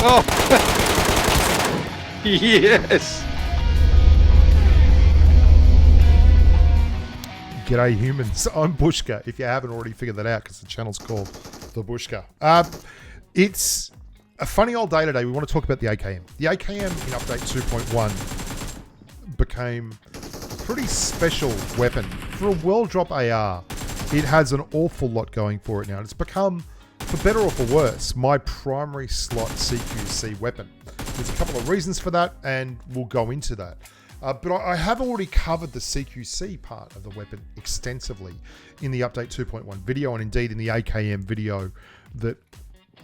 Oh! Yes! G'day humans, I'm Bushka, if you haven't already figured that out, because the channel's called The Bushka. It's a funny old day today. We want to talk about the AKM. The AKM in update 2.1 became a pretty special weapon. For a world drop AR, it has an awful lot going for it now. It's become, for better or for worse, my primary slot CQC weapon. There's a couple of reasons for that, and we'll go into that. But I have already covered the CQC part of the weapon extensively in the update 2.1 video, and indeed in the AKM video that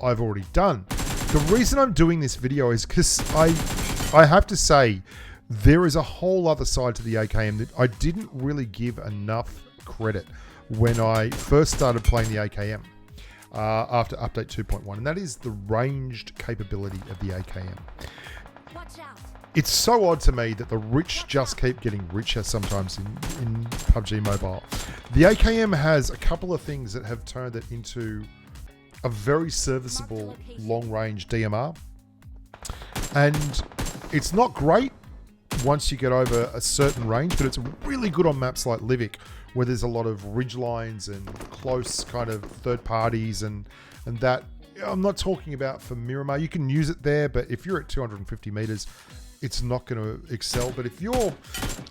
I've already done. The reason I'm doing this video is because I have to say there is a whole other side to the AKM that I didn't really give enough credit when I first started playing the AKM after update 2.1, and that is the ranged capability of the AKM. Watch out. It's so odd to me that the rich just keep getting richer sometimes in PUBG Mobile. The AKM has a couple of things that have turned it into a very serviceable long-range DMR. And it's not great once you get over a certain range, but it's really good on maps like Livik, where there's a lot of ridge lines and close kind of third parties and that. I'm not talking about for Miramar. You can use it there, but if you're at 250 meters, it's not going to excel. But if you're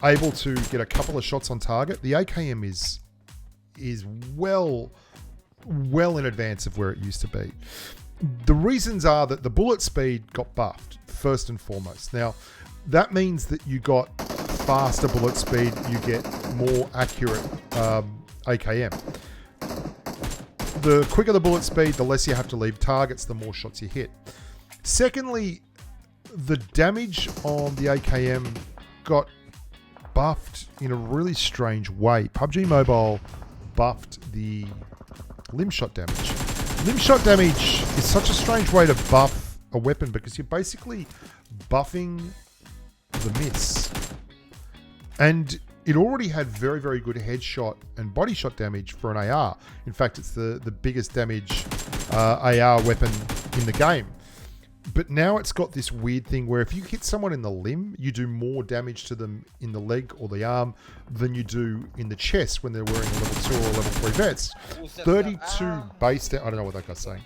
able to get a couple of shots on target, the AKM is well in advance of where it used to be. The reasons are that the bullet speed got buffed, first and foremost. Now, that means that you got faster bullet speed, you get more accurate AKM. The quicker the bullet speed, the less you have to leave targets, the more shots you hit. Secondly, the damage on the AKM got buffed in a really strange way. PUBG Mobile buffed the limb shot damage. Limb shot damage is such a strange way to buff a weapon because you're basically buffing the miss. And it already had very, very good headshot and body shot damage for an AR. In fact, it's the biggest damage AR weapon in the game. But now it's got this weird thing where if you hit someone in the limb, you do more damage to them in the leg or the arm than you do in the chest when they're wearing a level 2 or a level 3 vest. 32 base damage, I don't know what that guy's saying.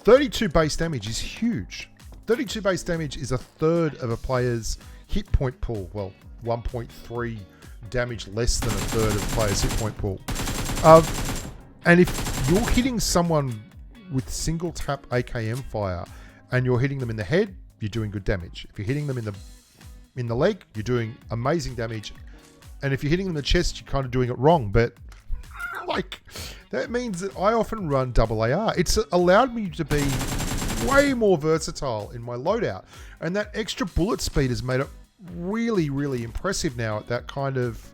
32 base damage is huge. 32 base damage is a third of a player's hit point pool. Well, 1.3 damage less than a third of a player's hit point pool. And if you're hitting someone with single tap AKM fire and you're hitting them in the head, you're doing good damage. If you're hitting them in the leg, you're doing amazing damage. And if you're hitting them in the chest, you're kind of doing it wrong. But like, that means that I often run double AR. It's allowed me to be way more versatile in my loadout. And that extra bullet speed has made it really, really impressive now at that kind of,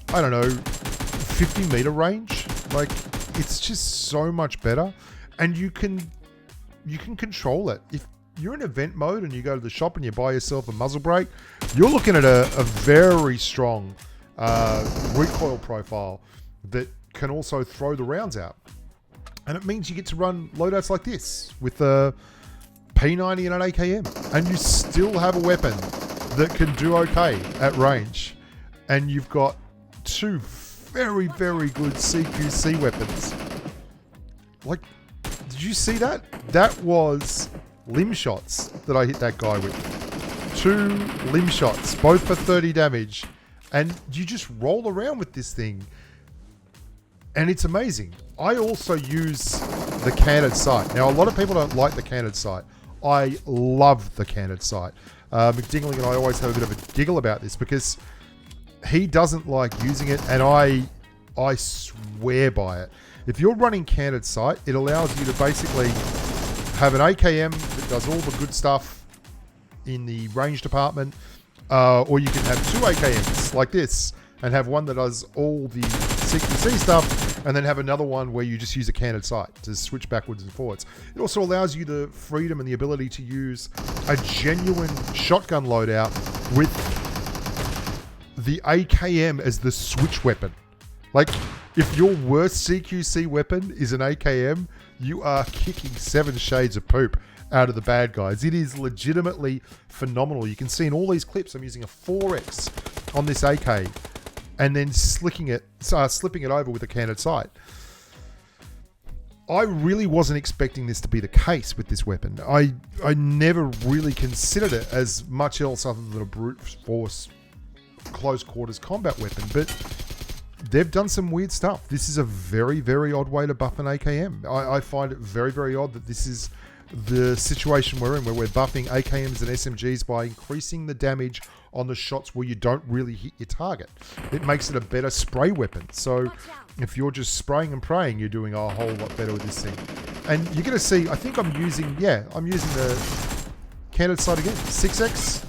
I don't know, 50 meter range. Like, it's just so much better. And you can control it. If you're in event mode and you go to the shop and you buy yourself a muzzle brake, you're looking at a very strong recoil profile that can also throw the rounds out. And it means you get to run loadouts like this with a P90 and an AKM, and you still have a weapon that can do okay at range. And you've got two very, very good CQC weapons. Like, did you see that? That was limb shots that I hit that guy with. 2 limb shots, both for 30 damage. And you just roll around with this thing. And it's amazing. I also use the canted sight. Now, a lot of people don't like the canted sight. I love the canted sight. McDingling and I always have a bit of a giggle about this because he doesn't like using it, and I swear by it. If you're running canted sight, it allows you to basically have an AKM that does all the good stuff in the range department, or you can have 2 AKMs like this and have one that does all the CQC stuff, and then have another one where you just use a canted sight to switch backwards and forwards. It also allows you the freedom and the ability to use a genuine shotgun loadout with the AKM as the switch weapon. Like, If your worst CQC weapon is an AKM, you are kicking 7 shades of poop out of the bad guys. It is legitimately phenomenal. You can see in all these clips, I'm using a 4X on this AK and then slipping it over with a candid sight. I really wasn't expecting this to be the case with this weapon. I never really considered it as much else other than a brute force close quarters combat weapon, but they've done some weird stuff. This is a very, very odd way to buff an AKM. I find it very, very odd that this is the situation we're in, where we're buffing AKMs and SMGs by increasing the damage on the shots where you don't really hit your target. It makes it a better spray weapon. So if you're just spraying and praying, you're doing a whole lot better with this thing. And you're going to see, I think I'm using the candid sight again. 6X,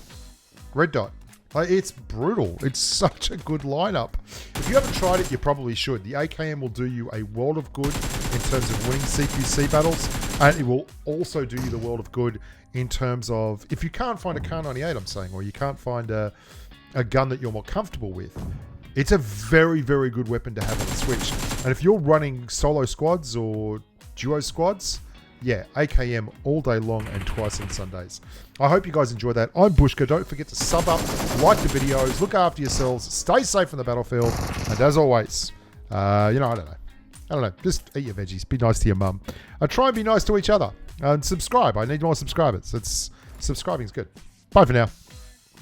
red dot. It's brutal. It's such a good lineup. If you haven't tried it, you probably should. The AKM will do you a world of good in terms of winning CQC battles, and it will also do you the world of good in terms of, if you can't find a Kar 98, I'm saying, or you can't find a gun that you're more comfortable with, it's a very, very good weapon to have on the Switch. And if you're running solo squads or duo squads, yeah, AKM all day long and twice on Sundays. I hope you guys enjoy that. I'm Bushka. Don't forget to sub up, like the videos, look after yourselves, stay safe on the battlefield, and as always, I don't know. Just eat your veggies. Be nice to your mum. Try and be nice to each other. And subscribe. I need more subscribers. Subscribing's good. Bye for now.